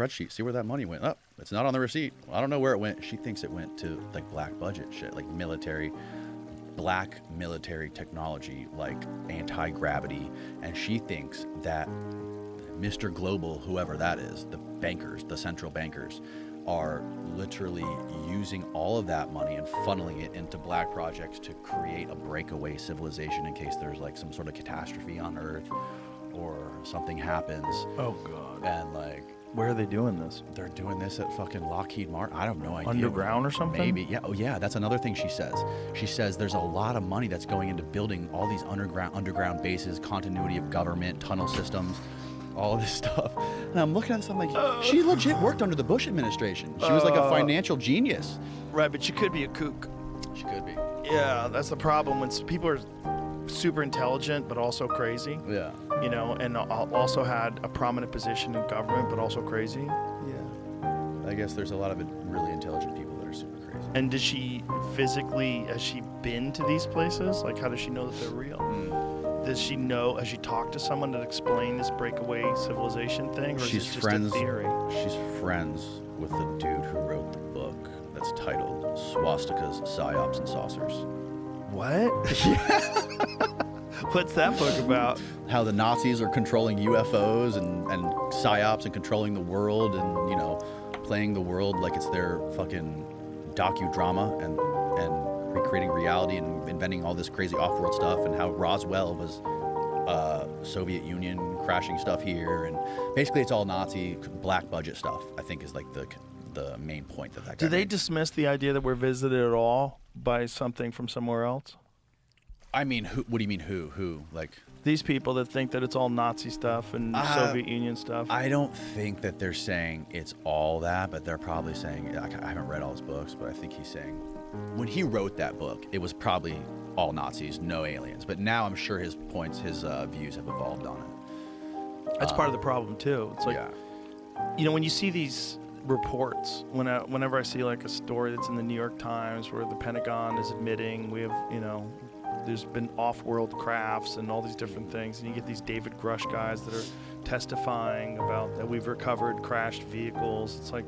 spreadsheet. See where that money went. Oh, it's not on the receipt. Well, I don't know where it went. She thinks it went to like black budget shit, like black military technology, like anti-gravity. And she thinks that Mr. Global, whoever that is, the bankers, the central bankers, are literally using all of that money and funneling it into black projects to create a breakaway civilization in case there's like some sort of catastrophe on Earth or something happens. Oh God. And like, where are they doing this? they're doing this at fucking Lockheed Martin. I have no idea. Underground or something? Maybe. Yeah. Oh yeah. That's another thing she says. She says there's a lot of money that's going into building all these underground bases, continuity of government, tunnel systems, all of this stuff. And I'm looking at this, I'm like, she legit worked under the Bush administration. She was like a financial genius. Right, but she could be a kook. She could be. Yeah, that's the problem when people are super intelligent but also crazy. Yeah. You know, and also had a prominent position in government but also crazy. Yeah. I guess there's a lot of really intelligent people that are super crazy. And did she physically, has she been to these places? Like, how does she know that they're real? Does she know, has she talked to someone to explain this breakaway civilization thing? Or She's is it just friends, a theory? She's friends with the dude who wrote the book that's titled Swastikas, Psyops, and Saucers. What? What's that book about? How the Nazis are controlling UFOs and psyops and controlling the world and, you know, playing the world like it's their fucking docudrama and recreating reality and inventing all this crazy off-world stuff, and how Roswell was Soviet Union crashing stuff here, and basically it's all Nazi black budget stuff, I think is like the main point that guy Do they made. dismiss the idea that we're visited at all by something from somewhere else? I mean, what do you mean who? Like, These people that think that it's all Nazi stuff and Soviet Union stuff. I don't think that they're saying it's all that, but they're probably saying, I haven't read all his books, but I think he's saying when he wrote that book, it was probably all Nazis, no aliens. But now I'm sure his views have evolved on it. That's part of the problem too. It's like, Yeah. you know, when you see these reports, whenever I see like a story that's in the New York Times where the Pentagon is admitting we have, you know, there's been off-world crafts and all these different things, and you get these David Grush guys that are testifying about that we've recovered crashed vehicles. It's like,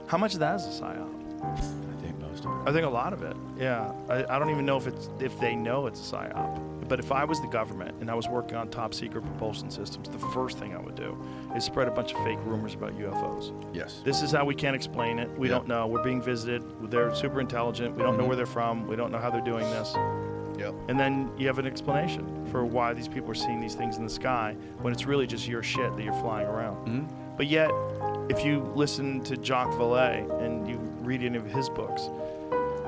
how much of that is a psyop? I think most of it. I think a lot of it. Yeah, I don't even know if they know it's a psyop. But if I was the government and I was working on top secret propulsion systems, the first thing I would do is spread a bunch of fake rumors about UFOs. Yes. This is how we can't explain it. We don't know. We're being visited. They're super intelligent. We don't know where they're from. We don't know how they're doing this. Yep. And then you have an explanation for why these people are seeing these things in the sky when it's really just your shit that you're flying around. But yet, if you listen to Jacques Vallée and you read any of his books,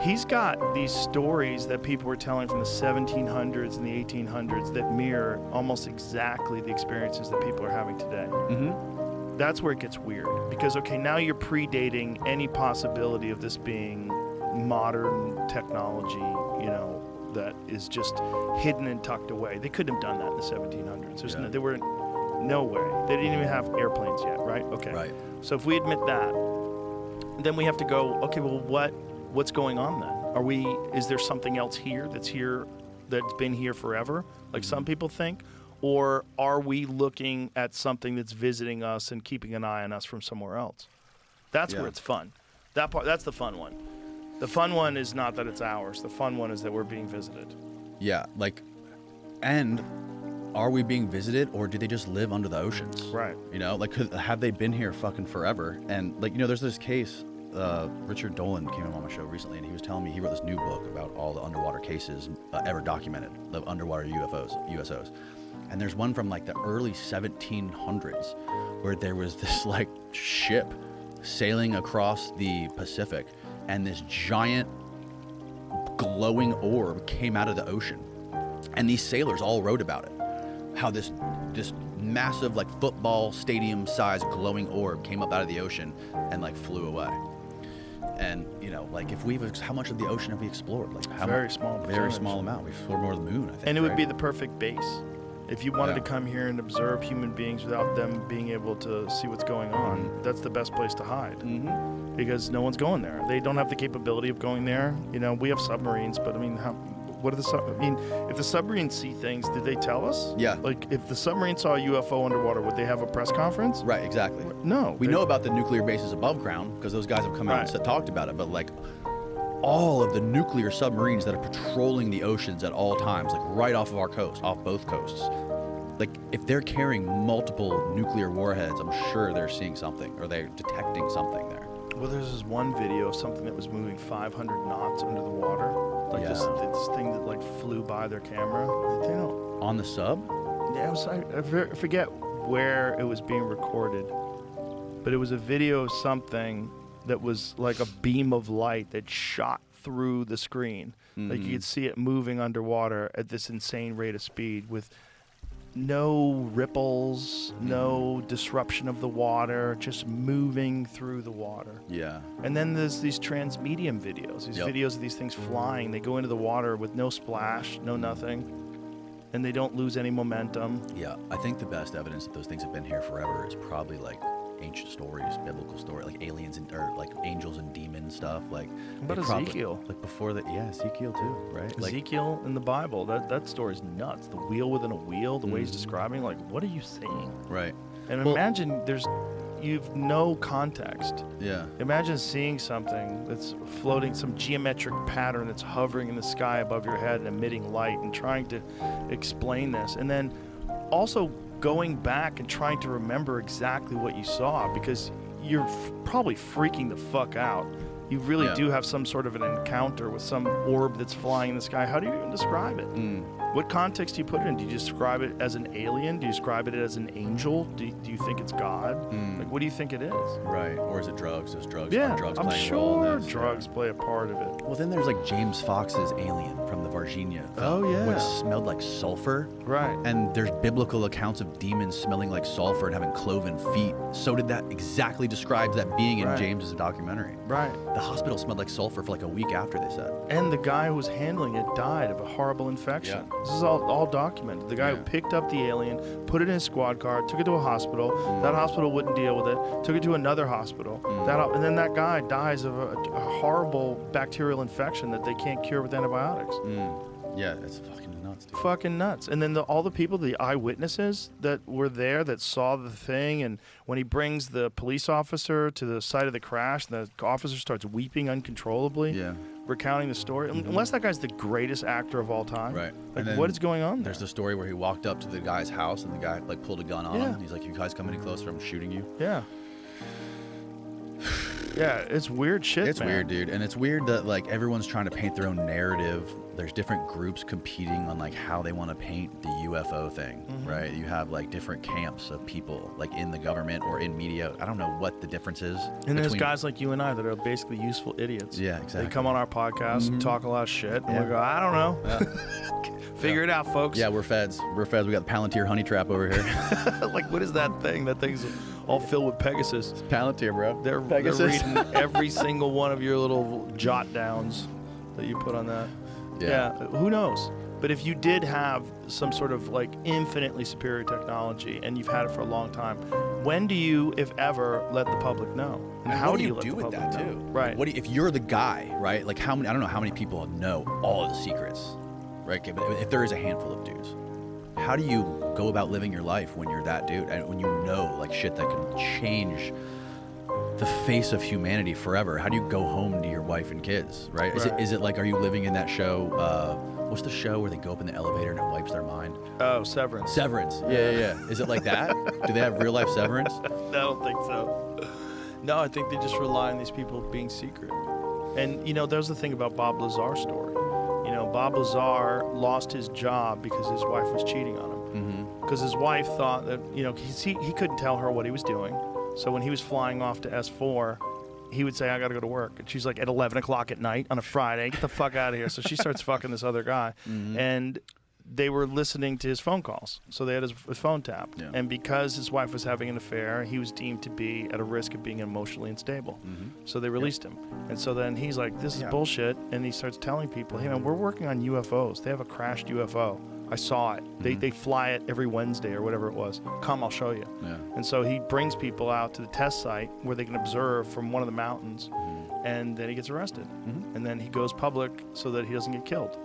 he's got these stories that people were telling from the 1700s and the 1800s that mirror almost exactly the experiences that people are having today. That's where it gets weird. Because, okay, now you're predating any possibility of this being modern technology, you know, that is just hidden and tucked away. They couldn't have done that in the 1700s. There were no way. They didn't even have airplanes yet, right? Okay. Right. So if we admit that, then we have to go, okay, well, what's going on then? Is there something else here that's been here forever, like some people think? Or are we looking at something that's visiting us and keeping an eye on us from somewhere else? That's where it's fun. That's the fun one. The fun one is not that it's ours. The fun one is that we're being visited. Yeah, and are we being visited, or do they just live under the oceans? Right. You know, have they been here fucking forever? And there's this case, Richard Dolan came on my show recently, and he was telling me he wrote this new book about all the underwater cases ever documented, the underwater USOs. And there's one from the early 1700s where there was this ship sailing across the Pacific, and this giant glowing orb came out of the ocean, and these sailors all wrote about it, how this massive football stadium sized glowing orb came up out of the ocean and flew away. And if how much of the ocean have we explored? Very small amount. We've explored more of the moon, I think. And it would be the perfect base. If you wanted to come here and observe human beings without them being able to see what's going on, that's the best place to hide. Because no one's going there. They don't have the capability of going there. You know, we have submarines, but I mean, what are the I mean, if the submarines see things, did they tell us? Yeah. Like, if the submarine saw a UFO underwater, would they have a press conference? Right, exactly. No. We know about the nuclear bases above ground because those guys have come out and talked about it, but like all of the nuclear submarines that are patrolling the oceans at all times, like right off of our coast, off both coasts, like if they're carrying multiple nuclear warheads, I'm sure they're seeing something or they're detecting something there. Well, there's this one video of something that was moving 500 knots under the water. Like this thing that like flew by their camera. They don't. On the sub? Yeah, I forget where it was being recorded, but it was a video of something that was like a beam of light that shot through the screen. Like you could see it moving underwater at this insane rate of speed with no ripples, no disruption of the water, just moving through the water. Yeah. And then there's these transmedium videos, these videos of these things flying. They go into the water with no splash, no nothing, and they don't lose any momentum. Yeah, I think the best evidence that those things have been here forever is probably like ancient stories, biblical story, like aliens and or like angels and demons stuff. Like, what about Ezekiel? Like before that, Ezekiel too, right? Ezekiel in the Bible, that story's nuts. The wheel within a wheel, the way he's describing, like, what are you seeing? Right. And imagine you've no context. Yeah. Imagine seeing something that's floating, some geometric pattern that's hovering in the sky above your head and emitting light and trying to explain this. And then also going back and trying to remember exactly what you saw, because you're probably freaking the fuck out. You really do have some sort of an encounter with some orb that's flying in the sky. How do you even describe it? What context do you put it in? Do you describe it as an alien? Do you describe it as an angel? Do you think it's God? Like, what do you think it is? Right. Or is it drugs? Is drugs? Yeah, drugs I'm playing a role in sure this? drugs play a part of it. Well, then there's like James Fox's Alien from the Virginia film. Oh, yeah. Which smelled like sulfur. Right. And there's biblical accounts of demons smelling like sulfur and having cloven feet. So did that exactly describe that being in James's documentary. Right. The hospital smelled like sulfur for like a week after, they said. And the guy who was handling it died of a horrible infection. This is all documented. The guy who picked up the alien, put it in his squad car, took it to a hospital. That hospital wouldn't deal with it. Took it to another hospital. And then that guy dies of a horrible bacterial infection that they can't cure with antibiotics. Yeah, it's fucking nuts, dude. Fucking nuts. And then all the people, the eyewitnesses that were there that saw the thing, and when he brings the police officer to the site of the crash, the officer starts weeping uncontrollably, recounting the story. Unless that guy's the greatest actor of all time. Right. Like, what is going on there? There's the story where he walked up to the guy's house and the guy like pulled a gun on him. He's like, "You guys come any closer, I'm shooting you." Yeah. Yeah, it's weird shit, It's weird, dude. And it's weird that like everyone's trying to paint their own narrative. There's different groups competing on like how they want to paint the UFO thing, right? You have like different camps of people like in the government or in media. I don't know what the difference is. And there's guys like you and I that are basically useful idiots. Yeah, exactly. They come on our podcast and talk a lot of shit, and we go, I don't know. Figure it out, folks. Yeah, we're feds. We're feds. We got the Palantir honey trap over here. Like, what is that thing? That thing's all filled with Pegasus. It's Palantir, bro. They're reading every single one of your little jot downs that you put on that. Yeah, who knows? But if you did have some sort of like infinitely superior technology and you've had it for a long time, when do you, if ever, let the public know? And how do you let the with public that know? too? Right. What do you, if you're the guy, right? Like how many? I don't know how many people know all of the secrets, right? Okay, but if there is a handful of dudes, how do you go about living your life when you're that dude and when you know like shit that can change the face of humanity forever? How do you go home to your wife and kids, right? Is it like, are you living in that show, what's the show where they go up in the elevator and it wipes their mind? Oh, Severance. Severance. Yeah. Is it like that? Do they have real life severance? I don't think so. No, I think they just rely on these people being secret. And, you know, there's the thing about Bob Lazar's story. You know, Bob Lazar lost his job because his wife was cheating on him. Because his wife thought that, you know, he couldn't tell her what he was doing. So when he was flying off to S4, he would say, I got to go to work. And she's like, at 11 o'clock at night on a Friday, get the fuck out of here. So she starts fucking this other guy. And they were listening to his phone calls. So they had his phone tapped. Yeah. And because his wife was having an affair, he was deemed to be at a risk of being emotionally unstable. So they released him. And so then he's like, this is bullshit. And he starts telling people, hey, man, we're working on UFOs. They have a crashed UFO. I saw it. They fly it every Wednesday or whatever it was. Come, I'll show you. Yeah. And so he brings people out to the test site where they can observe from one of the mountains, and then he gets arrested. And then he goes public so that he doesn't get killed.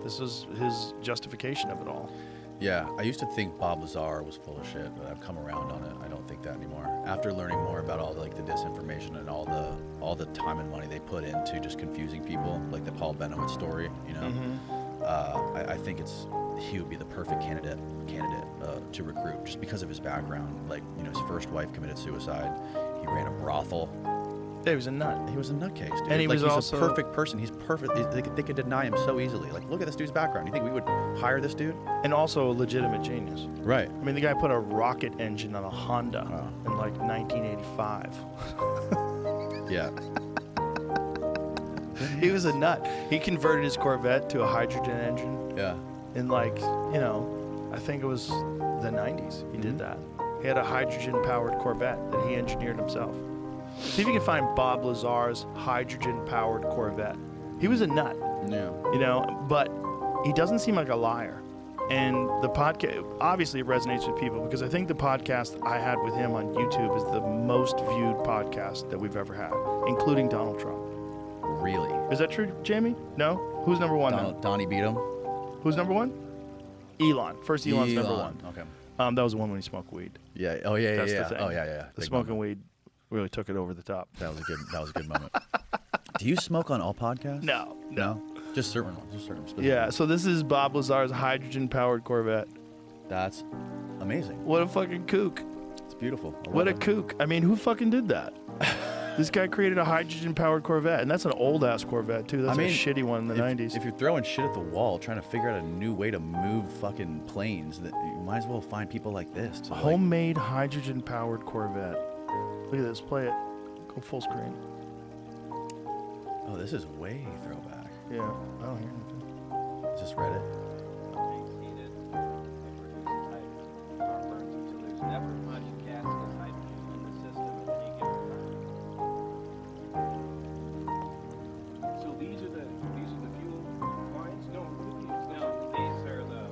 This is his justification of it all. Yeah, I used to think Bob Lazar was full of shit, but I've come around on it. I don't think that anymore. After learning more about all the disinformation and all the time and money they put into just confusing people, like the Paul Bennett story, I think he would be the perfect candidate to recruit just because of his background. Like, his first wife committed suicide. He ran a brothel. Yeah, he was a nut. He was a nutcase, dude. And he's also a perfect person. He's perfect. They could deny him so easily. Like, look at this dude's background. You think we would hire this dude? And also a legitimate genius. Right. I mean, the guy put a rocket engine on a Honda in like 1985. Yeah. He was a nut. He converted his Corvette to a hydrogen engine. Yeah. In I think it was the 90s. He did that. He had a hydrogen-powered Corvette that he engineered himself. See if you can find Bob Lazar's hydrogen-powered Corvette. He was a nut. Yeah. But he doesn't seem like a liar. And the podcast, obviously it resonates with people because I think the podcast I had with him on YouTube is the most viewed podcast that we've ever had, including Donald Trump. Really? Is that true, Jamie? No? Who's number one now? Donnie beat him? Who's number one? Elon. First Elon's number one. Okay. That was the one when he smoked weed. Yeah. Oh, yeah, That's yeah. the thing. Oh, yeah. The Big smoking moment. weed really took it over the top. That was a good moment. Do you smoke on all podcasts? No. Just certain ones. Just certain specific Yeah, ones. so this is Bob Lazar's hydrogen-powered Corvette. That's amazing. What a fucking kook. It's beautiful. What a kook. I mean, who fucking did that? This guy created a hydrogen-powered Corvette, and that's an old-ass Corvette, too. That's a shitty one in the 90s. If you're throwing shit at the wall, trying to figure out a new way to move fucking planes, that you might as well find people like this. To Homemade hydrogen-powered Corvette. Look at this. Play it. Go full screen. Oh, this is way throwback. Yeah, I don't hear anything. Is this Reddit? Never much gaseous hydrogen in the system at any given time. So these are the fuel lines? No, these are the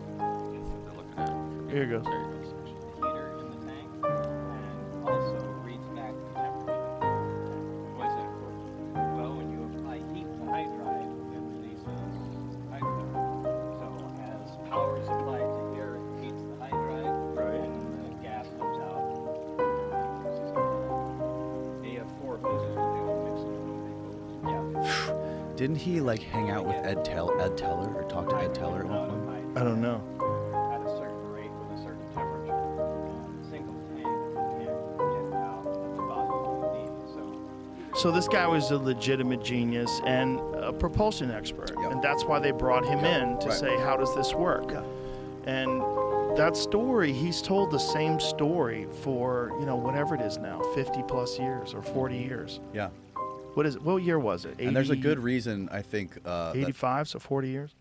they're looking at. Here it goes. The heater in the tank, and also reads back the temperature. What is that for? Well, when you apply heat to hydride, it releases hydrogen. So as power is applied to air, it heats the hydride, and the gas comes out. You have 4 hoses to do it, mixed into one big hose. Yeah. Didn't he hang out with Ed Teller or talk to Ed Teller at one point? I don't know. At a certain rate with a certain temperature. And a single tank can't get out at the volume you need. So this guy was a legitimate genius and a propulsion expert. Yep. And that's why they brought him in to say, how does this work? Yeah. And that story, he's told the same story for, whatever it is now, 50 plus years or 40 years. Yeah. What year was it? 80, And there's a good reason, I think. 85, so 40 years?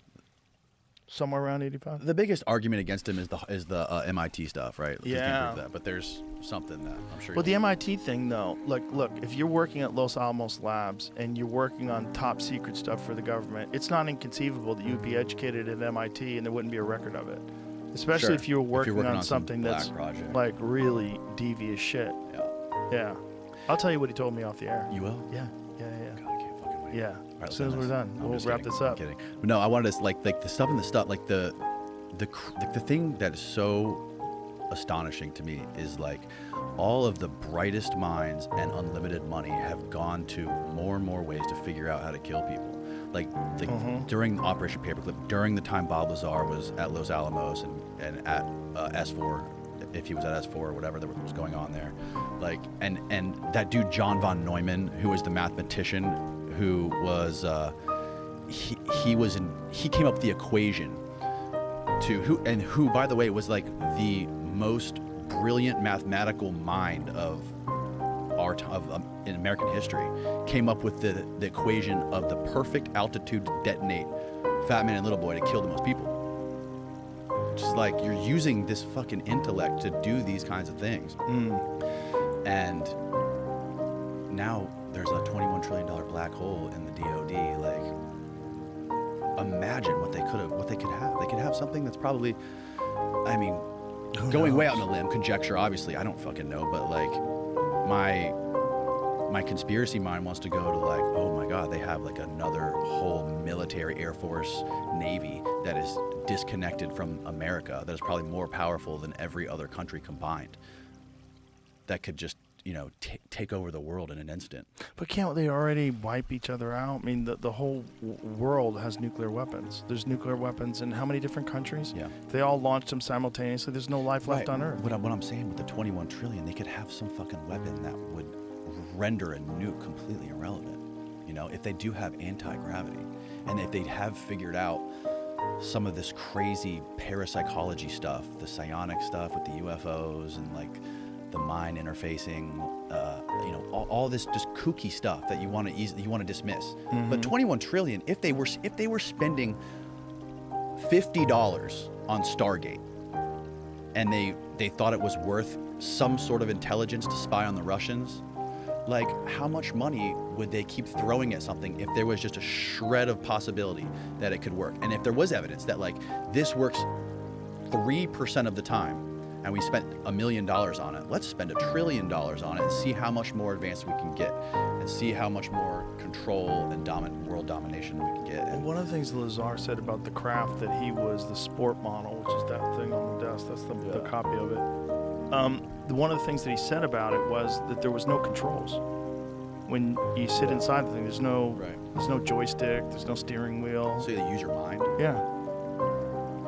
Somewhere around 85? The biggest argument against him is the MIT stuff, right? Like, Yeah. he can't prove that, but there's something that I'm sure. Well, the MIT thing, though, look, if you're working at Los Alamos Labs and you're working on top secret stuff for the government, it's not inconceivable that you'd be educated at MIT and there wouldn't be a record of it. Especially Sure. if you're working on some something black that's project. really devious shit. Yeah. Yeah. I'll tell you what he told me off the air. You will? Yeah. God, I can't fucking wait. Yeah. All right, As soon as we're done, I'm we'll just wrap kidding. this I'm up. kidding. But no, I wanted to like the stuff in the stuff like the thing that is so astonishing to me is all of the brightest minds and unlimited money have gone to more and more ways to figure out how to kill people. During Operation Paperclip, during the time Bob Lazar was at Los Alamos and at S4, if he was at S4 or whatever that was going on there, and that dude John von Neumann, who was the mathematician, who was he came up with the equation who by the way was the most brilliant mathematical mind of in American history, came up with the equation of the perfect altitude to detonate Fat Man and Little Boy to kill the most people. Just you're using this fucking intellect to do these kinds of things. And now there's a $21 trillion black hole in the DOD. Imagine what they could have. They could have something that's probably, going way out on a limb, conjecture, obviously, I don't fucking know, but my conspiracy mind wants to go to like, oh my God, they have like another whole military, Air Force, Navy that is disconnected from America, that is probably more powerful than every other country combined, that could just, you know, take over the world in an instant. But can't they already wipe each other out? I mean, the whole world has nuclear weapons. There's nuclear weapons in how many different countries? Yeah. If they all launched them simultaneously, there's no life left on Earth. What I'm saying with the 21 trillion, they could have some fucking weapon that would render a nuke completely irrelevant. You know, if they do have anti-gravity, and if they have figured out some of this crazy parapsychology stuff, the psionic stuff with the UFOs and like the mind interfacing, you know, all this just kooky stuff that you want to dismiss. Mm-hmm. But 21 trillion, if they were spending $50 on Stargate, and they thought it was worth some sort of intelligence to spy on the Russians, like how much money would they keep throwing at something if there was just a shred of possibility that it could work? And if there was evidence that like this works 3% of the time, and we spent $1 million on it, let's spend $1 trillion on it and see how much more advanced we can get, and see how much more control and world domination we can get. And one of the things Lazar said about the craft, that he was the sport model, which is that thing on the desk. That's the copy of it. One of the things that he said about it was that there was no controls. When you sit inside the thing, there's no joystick, there's no steering wheel. So you use your mind? Yeah.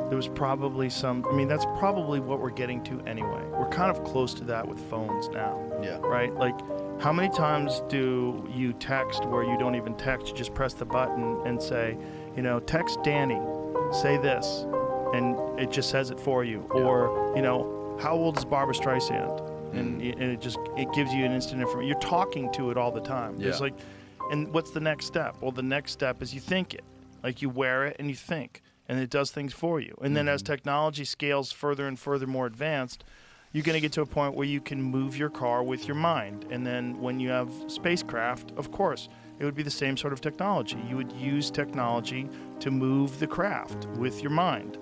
There was probably that's probably what we're getting to anyway. We're kind of close to that with phones now. Yeah. Right? Like, how many times do you text where you don't even text, you just press the button and say, you know, text Danny, say this, and it just says it for you. Yeah. Or, you know, how old is Barbara Streisand? And it gives you an instant information. You're talking to it all the time. Yeah. It's like, and what's the next step? Well, the next step is you think it. Like, you wear it and you think, and it does things for you. And then as technology scales further and further more advanced, you're going to get to a point where you can move your car with your mind. And then when you have spacecraft, of course, it would be the same sort of technology. You would use technology to move the craft with your mind.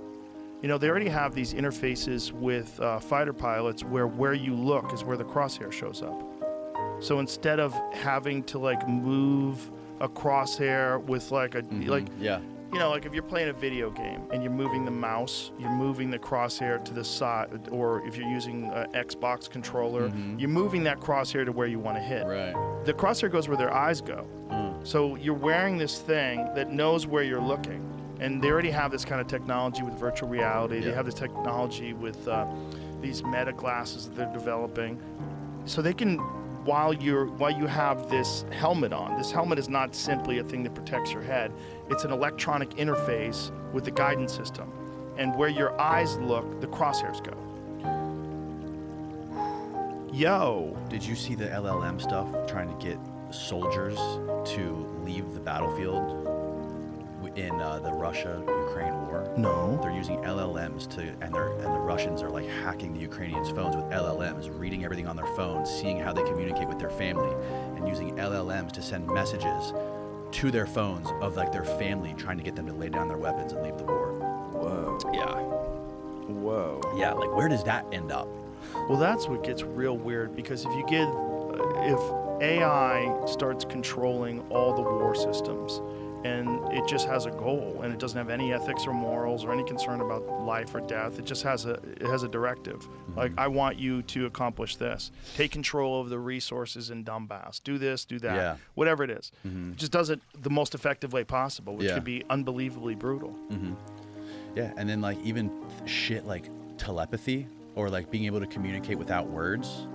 You know, they already have these interfaces with fighter pilots where you look is where the crosshair shows up. So instead of having to like move a crosshair with like a you know, like if you're playing a video game and you're moving the mouse, you're moving the crosshair to the side, or if you're using an Xbox controller, you're moving that crosshair to where you want to hit. Right. The crosshair goes where their eyes go. So you're wearing this thing that knows where you're looking. And they already have this kind of technology with virtual reality. Yeah. They have this technology with these meta glasses that they're developing. So they can, while you have this helmet on, this helmet is not simply a thing that protects your head. It's an electronic interface with the guidance system. And where your eyes look, the crosshairs go. Yo. Did you see the LLM stuff trying to get soldiers to leave the battlefield in the Russia-Ukraine war? No. They're using LLMs and the Russians are like hacking the Ukrainians' phones with LLMs, reading everything on their phones, seeing how they communicate with their family, and using LLMs to send messages to their phones of like their family, trying to get them to lay down their weapons and leave the war. Whoa. Yeah. Whoa. Yeah, like where does that end up? Well, that's what gets real weird, because if AI starts controlling all the war systems, and it just has a goal, and it doesn't have any ethics or morals or any concern about life or death. It just has a directive. Like, I want you to accomplish this. Take control of the resources in Donbass. Do this, do that. Whatever it is. It just does it the most effective way possible, which could be unbelievably brutal. Yeah, and then like even shit like telepathy, or like being able to communicate without words.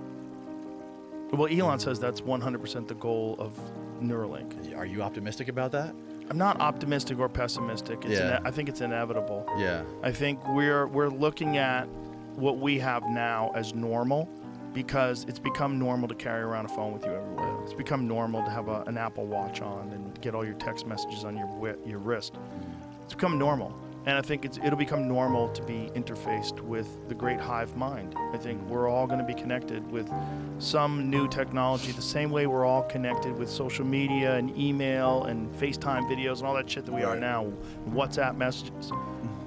Well, Elon says that's 100% the goal of Neuralink. Are you optimistic about that? I'm not optimistic or pessimistic. I think it's inevitable. Yeah. I think we're looking at what we have now as normal, because it's become normal to carry around a phone with you everywhere. It's become normal to have an Apple Watch on and get all your text messages on your wrist. It's become normal. And I think it'll become normal to be interfaced with the great hive mind. I think we're all going to be connected with some new technology, the same way we're all connected with social media and email and FaceTime videos and all that shit that we are now, WhatsApp messages.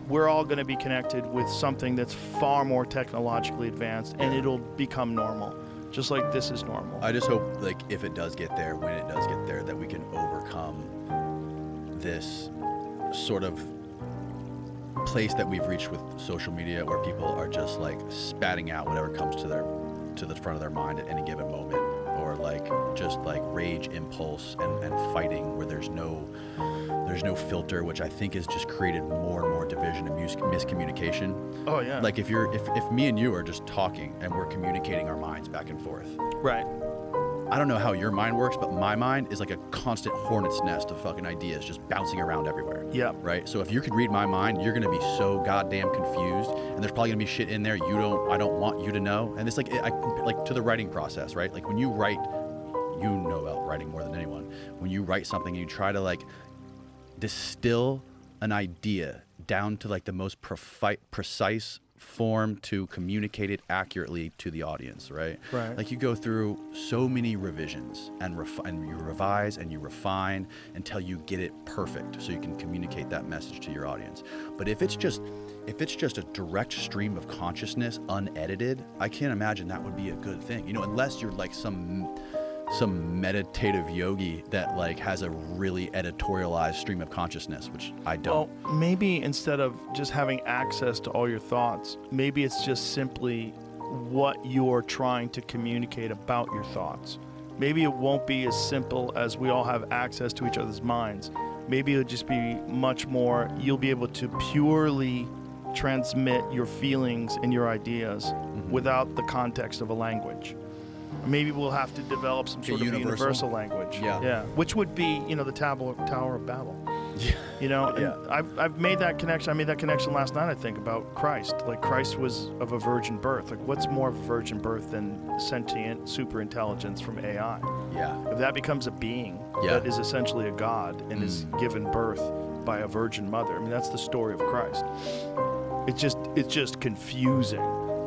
We're all going to be connected with something that's far more technologically advanced, and it'll become normal. Just like this is normal. I just hope, like, if it does get there, when it does get there, that we can overcome this sort of place that we've reached with social media, where people are just like spatting out whatever comes to the front of their mind at any given moment, or like just like rage impulse and fighting where there's no filter, which I think has just created more and more division and miscommunication. Oh yeah. Like if me and you are just talking and we're communicating our minds back and forth. Right. I don't know how your mind works, but my mind is like a constant hornet's nest of fucking ideas just bouncing around everywhere. Yeah. Right? So if you could read my mind, you're going to be so goddamn confused, and there's probably going to be shit in there I don't want you to know. And it's like like to the writing process, right? Like when you write, you know about writing more than anyone. When you write something and you try to like distill an idea down to like the most precise form to communicate it accurately to the audience, right? Right. Like you go through so many revisions and you revise and you refine until you get it perfect, so you can communicate that message to your audience. But if it's just a direct stream of consciousness, unedited, I can't imagine that would be a good thing. You know, unless you're like some meditative yogi that like has a really editorialized stream of consciousness, which I don't. Well, maybe instead of just having access to all your thoughts, maybe it's just simply what you're trying to communicate about your thoughts. Maybe it won't be as simple as we all have access to each other's minds. Maybe it'll just be much more, you'll be able to purely transmit your feelings and your ideas without the context of a language. Maybe we'll have to develop some sort of universal language. Yeah. Which would be, the Tower of Babel. Yeah. And I've made that connection. I made that connection last night, I think, about Christ. Like, Christ was of a virgin birth. Like, what's more of a virgin birth than sentient super intelligence from AI? Yeah. If that becomes a being that is essentially a god and is given birth by a virgin mother, I mean, that's the story of Christ. It's just confusing.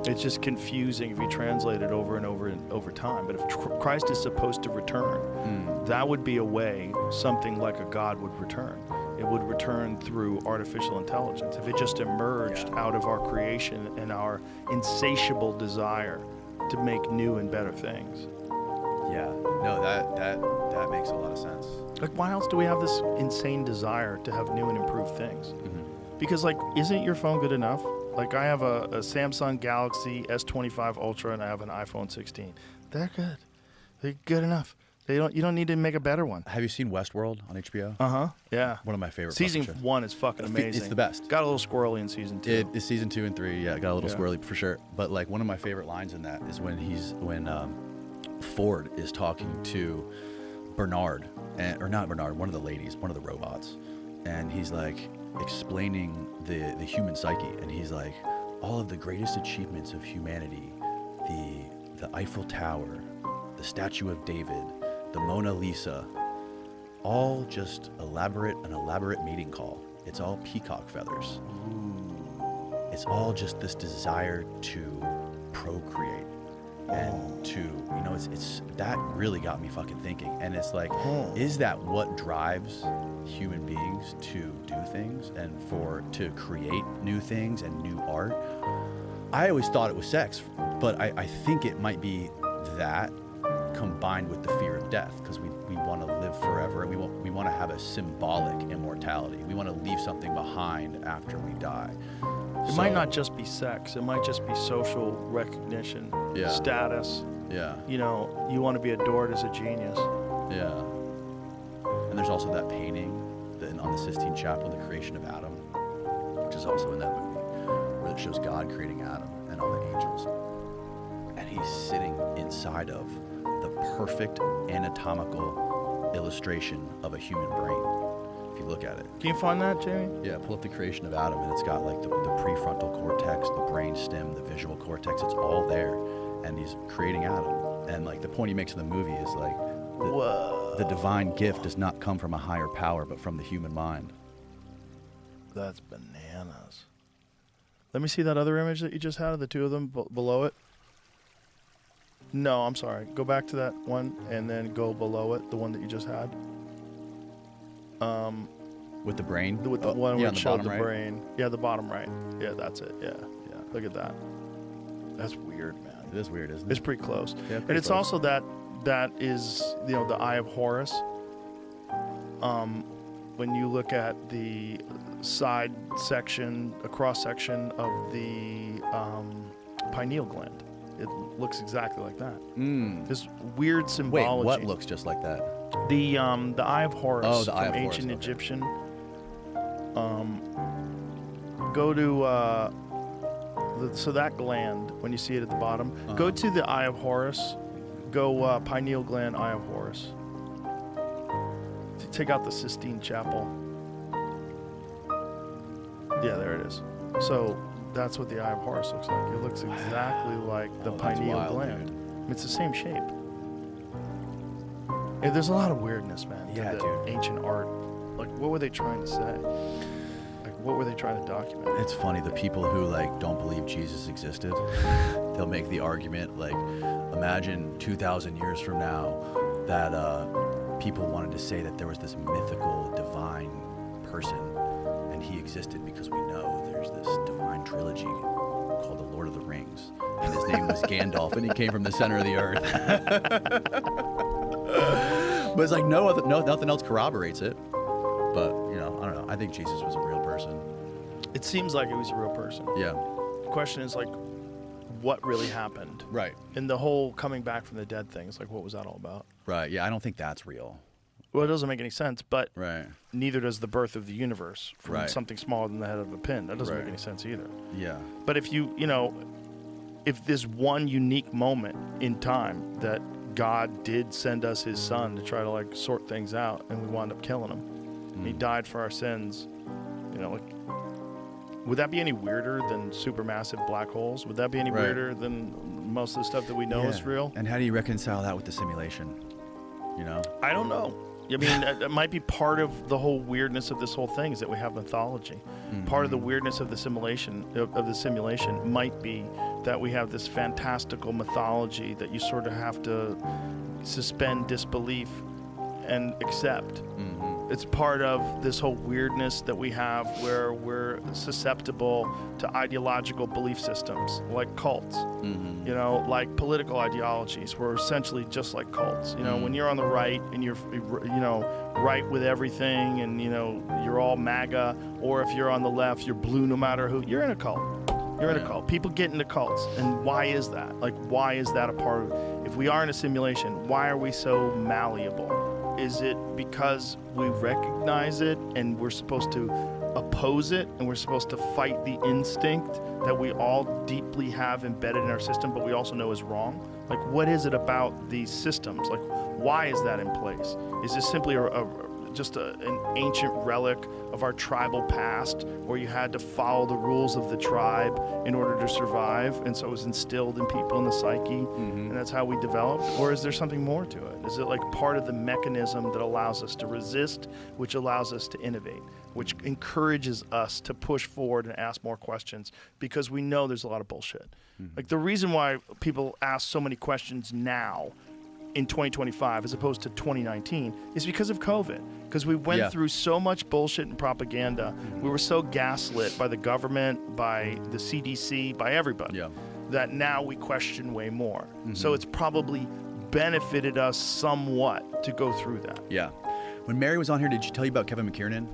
It's just confusing if you translate it over and over time. But if Christ is supposed to return, that would be a way something like a God would return. It would return through artificial intelligence. If it just emerged out of our creation and our insatiable desire to make new and better things. Yeah. No, that makes a lot of sense. Like, why else do we have this insane desire to have new and improved things? Because, like, isn't your phone good enough? Like, I have a Samsung Galaxy S25 Ultra and I have an iPhone 16. They're good. They're good enough. You don't need to make a better one. Have you seen Westworld on HBO? Yeah. One of my favorite. Season 1 is fucking amazing. It's the best. Got a little squirrely in season 2. It's season 2 and 3. Yeah, got a little squirrely for sure. But like one of my favorite lines in that is when Ford is talking to Bernard, or not Bernard, one of the ladies, one of the robots, and he's like explaining the human psyche, and he's like, all of the greatest achievements of humanity, the Eiffel Tower, the Statue of David, the Mona Lisa, all just an elaborate mating call. It's all peacock feathers. It's all just this desire to procreate and to, it's that really got me fucking thinking. And it's like, is that what drives human beings to do things and to create new things and new art? I always thought it was sex, but I think it might be that combined with the fear of death, because we want to live forever, and we want to have a symbolic immortality. We want to leave something behind after we die. It might not just be sex. It might just be social recognition, status. Yeah. You want to be adored as a genius. Yeah. And there's also that painting on the Sistine Chapel, the creation of Adam, which is also in that movie, where it shows God creating Adam and all the angels. And he's sitting inside of the perfect anatomical illustration of a human brain, if you look at it. Can you find that, Jamie? Yeah, pull up the creation of Adam, and it's got like the prefrontal cortex, the brain stem, the visual cortex. It's all there, and he's creating Adam. And like the point he makes in the movie is like, the divine gift does not come from a higher power, but from the human mind. That's bananas. Let me see that other image that you just had of the two of them below it. No, I'm sorry. Go back to that one and then go below it, the one that you just had. With the brain? With the one where it showed the right? brain. Yeah, the bottom right. Yeah, that's it. Yeah. Look at that. That's weird, man. It is weird, isn't it? It's pretty close. Yeah, And pretty it's close. also that is, the Eye of Horus. When you look at the side section, a cross section of the pineal gland, it looks exactly like that. This weird Wait, symbology. what looks just like that? The Eye of Horus Oh, the Eye from of Horus, ancient okay. Egyptian. Go to so that gland, when you see it at the bottom, go to the Eye of Horus. Go pineal gland, Eye of Horus. Take out the Sistine Chapel. Yeah, there it is. So that's what the Eye of Horus looks like. It looks exactly like the Oh, that's pineal wild, gland. dude. It's the same shape. Yeah, there's a lot of weirdness, man. to Yeah, the dude. Ancient art. Like, what were they trying to say? Like, what were they trying to document? It's funny, the people who like don't believe Jesus existed, they'll make the argument like, imagine 2,000 years from now that people wanted to say that there was this mythical divine person and he existed because we know there's this divine trilogy called the Lord of the Rings and his name was Gandalf and he came from the center of the earth. But it's like nothing else corroborates it. But I don't know. I think Jesus was a real person. It seems like it was a real person. Yeah. The question is, like, what really happened? Right. And the whole coming back from the dead thing is like, what was that all about? Right. Yeah. I don't think that's real. Well, it doesn't make any sense, but Right. neither does the birth of the universe from Right. something smaller than the head of a pin. That doesn't Right. make any sense either. Yeah. But if if there's one unique moment in time that God did send us his son to try to like sort things out and we wound up killing him, and he died for our sins, would that be any weirder than supermassive black holes? Would that be any Right. weirder than most of the stuff that we know is real? And how do you reconcile that with the simulation? I don't know. I mean, it might be part of the whole weirdness of this whole thing is that we have mythology. Part of the weirdness of the simulation might be that we have this fantastical mythology that you sort of have to suspend disbelief and accept. It's part of this whole weirdness that we have where we're susceptible to ideological belief systems like cults. Like political ideologies. We're essentially just like cults. When you're on the right and you're, right with everything and, you're all MAGA, or if you're on the left, you're blue no matter who, you're in a cult. You're in a cult. People get into cults. And why is that? Like, why is that a part of, if we are in a simulation, why are we so malleable? Is it because we recognize it and we're supposed to oppose it and we're supposed to fight the instinct that we all deeply have embedded in our system, but we also know is wrong? Like, what is it about these systems? Like, why is that in place? Is this simply just an ancient relic of our tribal past where you had to follow the rules of the tribe in order to survive, and so it was instilled in people in the psyche, and that's how we developed? Or is there something more to it? Is it like part of the mechanism that allows us to resist, which allows us to innovate, which encourages us to push forward and ask more questions because we know there's a lot of bullshit? Like, the reason why people ask so many questions now in 2025 as opposed to 2019 is because of COVID. Because we went through so much bullshit and propaganda. We were so gaslit by the government, by the CDC, by everybody, that now we question way more. So it's probably benefited us somewhat to go through that. Yeah. When Mary was on here, did she tell you about Kevin McKiernan?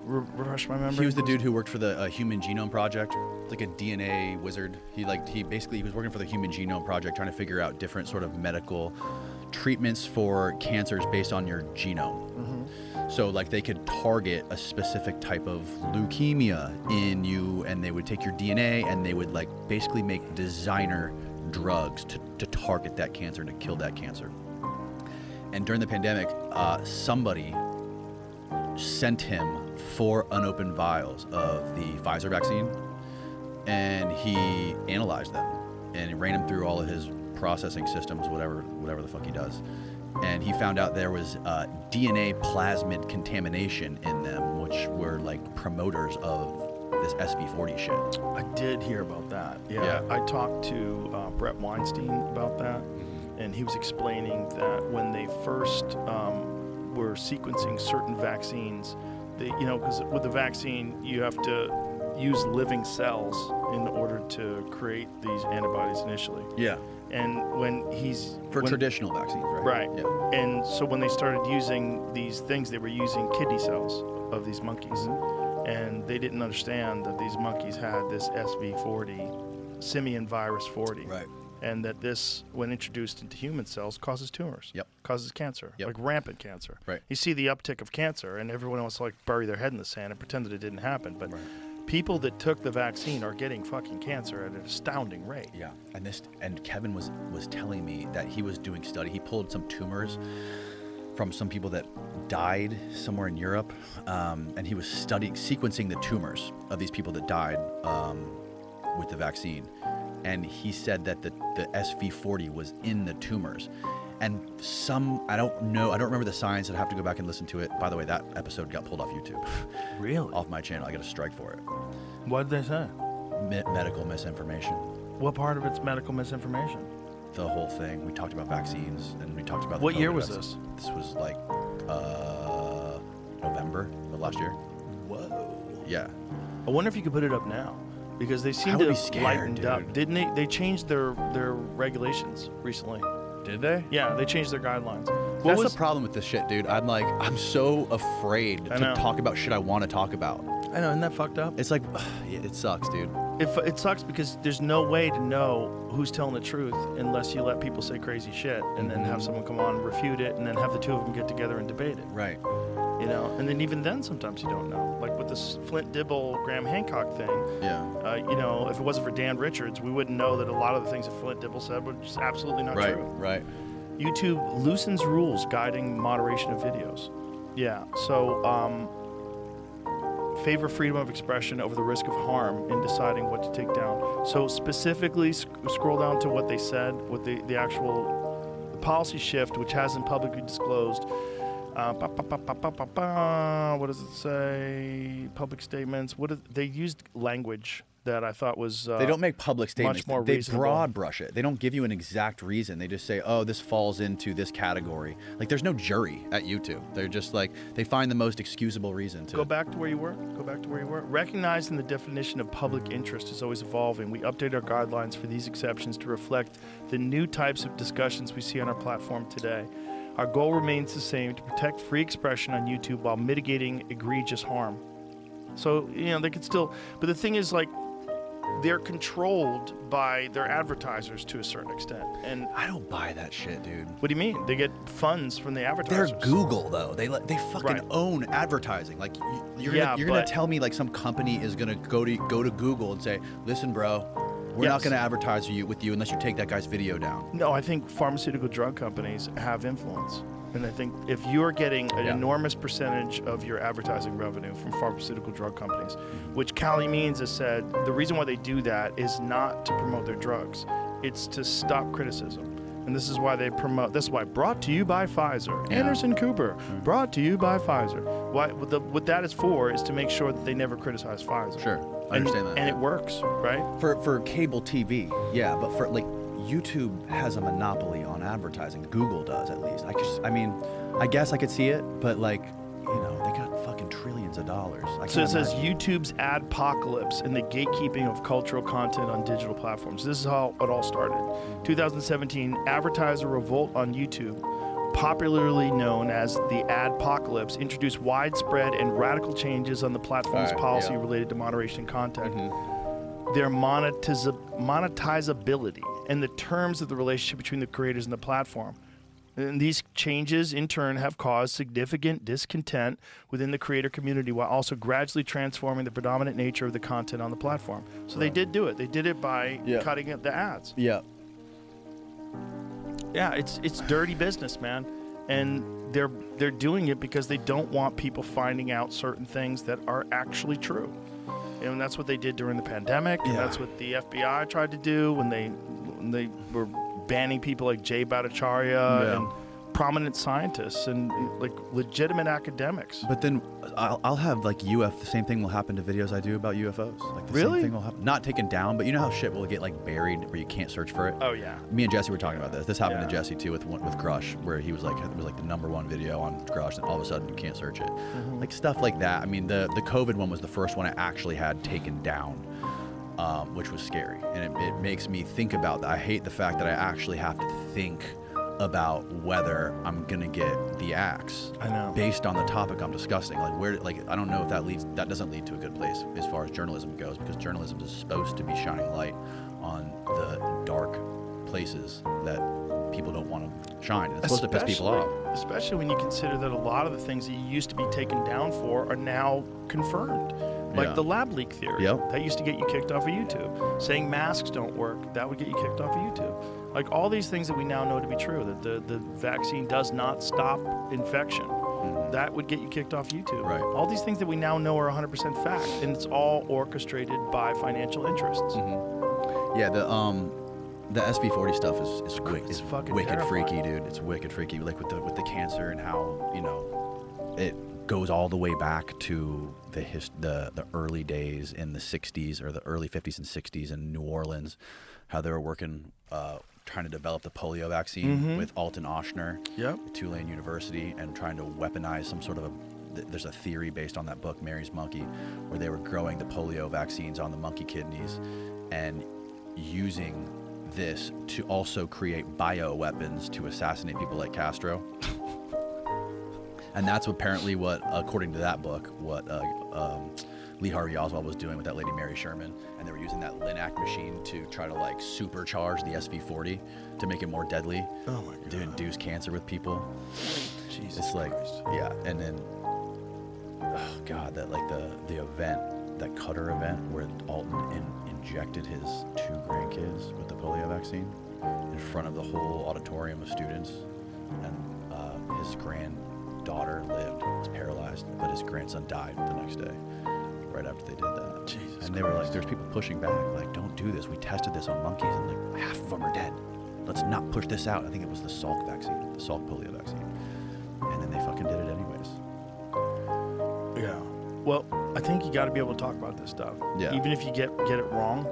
Refresh my memory. He was the dude who worked for the Human Genome Project, like a DNA wizard. He was working for the Human Genome Project, trying to figure out different sort of medical treatments for cancers based on your genome. So like they could target a specific type of leukemia in you, and they would take your DNA and they would like basically make designer drugs to target that cancer and to kill that cancer. And during the pandemic, somebody sent him 4 unopened vials of the Pfizer vaccine, and he analyzed them and he ran them through all of his processing systems, whatever the fuck he does, and he found out there was DNA plasmid contamination in them, which were like promoters of this SV40 shit. I did hear about that. Yeah. I talked to Brett Weinstein about that, and he was explaining that when they first were sequencing certain vaccines, because with the vaccine you have to use living cells in order to create these antibodies initially. Yeah. And when he's For traditional vaccines, right? Right. Yeah. And so when they started using these things, they were using kidney cells of these monkeys. And they didn't understand that these monkeys had this SV40, simian virus 40. Right. And that this, when introduced into human cells, causes tumors. Yep. Causes cancer. Yep. Like rampant cancer. Right. You see the uptick of cancer, and everyone wants to like bury their head in the sand and pretend that it didn't happen. But people that took the vaccine are getting fucking cancer at an astounding rate. Yeah. And Kevin was telling me that he was doing study. He pulled some tumors from some people that died somewhere in Europe, and he was sequencing the tumors of these people that died with the vaccine. And he said that the SV40 was in the tumors. And I don't remember the science. I'd have to go back and listen to it. By the way, that episode got pulled off YouTube. Really? Off my channel. I got a strike for it. What did they say? Medical misinformation. What part of it's medical misinformation? The whole thing. We talked about vaccines, and we talked about the What year COVID was vaccine. This was like November of last year. Whoa. Yeah. I wonder if you could put it up now, because they seem I to would be have scared, lightened up. dude. Didn't they? They changed their regulations recently. Did they? Yeah, they changed their guidelines. That's the problem with this shit, dude. I'm so afraid to know. talk about shit I want to talk about. I know, isn't that fucked up? It's like, yeah, it sucks, dude. It sucks because there's no way to know who's telling the truth unless you let people say crazy shit and then have someone come on and refute it and then have the two of them get together and debate it. Right. You know, and then even then sometimes you don't know. Like with this Flint Dibble Graham Hancock thing. Yeah. You know, if it wasn't for Dan Richards, we wouldn't know that a lot of the things that Flint Dibble said were just absolutely not Right. true. Right. YouTube loosens rules guiding moderation of videos. Yeah. So, favor freedom of expression over the risk of harm in deciding what to take down. So specifically, scroll down to what they said, what the actual policy shift, which hasn't publicly disclosed. What does it say? Public statements. They used language that I thought was They don't make public statements. much more they reasonable. broad brush it. They don't give you an exact reason. They just say, oh, this falls into this category. Like, there's no jury at YouTube. They're just like, they find the most excusable reason to. Go back to where you were. Recognizing the definition of public interest is always evolving. We update our guidelines for these exceptions to reflect the new types of discussions we see on our platform today. Our goal remains the same: to protect free expression on YouTube while mitigating egregious harm. So, you know, they could still, but the thing is, like, they're controlled by their advertisers to a certain extent. And I don't buy that shit, dude. what do you mean? They get funds from the They're advertisers. Google, though. They fucking Right. own advertising. Like, you're Yeah, gonna but- tell me like some company is gonna go to Google and say, listen, bro, we're not Yes. gonna advertise with you unless you take that guy's video down. No, I think pharmaceutical drug companies have influence. And I think if you're getting an Yeah. enormous percentage of your advertising revenue from pharmaceutical drug companies, which Cali Means has said the reason why they do that is not to promote their drugs, it's to stop criticism. And this is why they promote, this is why brought to you by Pfizer. Yeah. Anderson Cooper, brought to you by Pfizer. What that is for is to make sure that they never criticize Pfizer. Sure, I understand that. And it works, right? For cable TV, yeah, but for like YouTube has a monopoly on advertising. Google does, at least. I guess I could see it, but like, you know, they got fucking trillions of dollars. So it says YouTube's adpocalypse and the gatekeeping of cultural content on digital platforms. This is how it all started. 2017, advertiser revolt on YouTube, popularly known as the adpocalypse, introduced widespread and radical changes on the platform's policy related to moderation content. Their monetizability and the terms of the relationship between the creators and the platform. And these changes, in turn, have caused significant discontent within the creator community while also gradually transforming the predominant nature of the content on the platform. So they did do it. They did it by cutting up the ads. Yeah. Yeah, it's dirty business, man. And they're doing it because they don't want people finding out certain things that are actually true. And that's what they did during the pandemic. Yeah. That's what the FBI tried to do when they were banning people like Jay Bhattacharya and prominent scientists and like legitimate academics. But then I'll have like the same thing will happen to videos I do about UFOs. Like the Really? same thing will happen. Not taken down, but you know how shit will get like buried where you can't search for it? Oh yeah. Me and Jesse were talking about this. This happened to Yeah. Jesse too with Crush, where he was like, it was like the #1 video on Crush, and all of a sudden you can't search it. Like stuff like that. I mean, the COVID one was the first one I actually had taken down, which was scary. And it makes me think about that. I hate the fact that I actually have to think about whether I'm gonna get the axe. I know. Based on the topic I'm discussing. Like I don't know if that doesn't lead to a good place as far as journalism goes, because journalism is supposed to be shining light on the dark places that people don't want to shine. And it's supposed to piss people off. Especially when you consider that a lot of the things that you used to be taken down for are now confirmed. Like Yeah. the lab leak theory. Yep. That used to get you kicked off of YouTube. Saying masks don't work, that would get you kicked off of YouTube. Like all these things that we now know to be true, that the vaccine does not stop infection. That would get you kicked off YouTube. Right. All these things that we now know are 100% fact, and it's all orchestrated by financial interests. Yeah, the SV40 stuff is It's fucking wicked terrifying. freaky, dude. It's wicked freaky. Like with the cancer and how, you know, it goes all the way back to the early days in the 60s or the early 50s and 60s in New Orleans, how they were working trying to develop the polio vaccine with Alton Ochsner Yep. at Tulane University, and trying to weaponize some sort of there's a theory based on that book, Mary's Monkey, where they were growing the polio vaccines on the monkey kidneys and using this to also create bioweapons to assassinate people like Castro. And that's apparently what, according to that book, what Lee Harvey Oswald was doing with that lady Mary Sherman, and they were using that Linac machine to try to like supercharge the SV40 to make it more deadly, Oh my God. to induce cancer with people. Jesus It's like, Christ. yeah, and then, oh God, that like the event, that Cutter event where Alton injected his 2 grandkids with the polio vaccine in front of the whole auditorium of students, and his granddaughter lived, was paralyzed, but his grandson died the next day, right after they did that. Jesus And they were like, Christ. there's people pushing back, like, don't do this. We tested this on monkeys, and like half of them are dead. Let's not push this out. I think it was the Salk vaccine, the Salk polio vaccine. And then they fucking did it anyways. Yeah. Well, I think you got to be able to talk about this stuff. Yeah. Even if you get it wrong,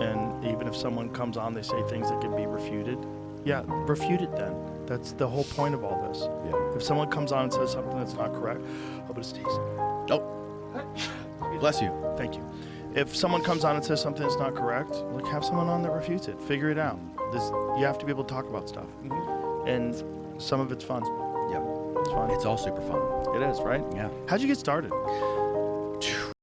and even if someone comes on, they say things that can be refuted. Yeah, refute it then. That's the whole point of all this. Yeah. If someone comes on and says something that's not correct, oh, but it's Stacey. Oh, bless you. Thank you. If someone comes on and says something that's not correct, like have someone on that refutes it. Figure it out. You have to be able to talk about stuff, and some of it's fun. Yep. It's fun. It's all super fun. It is, right? Yeah. How'd you get started?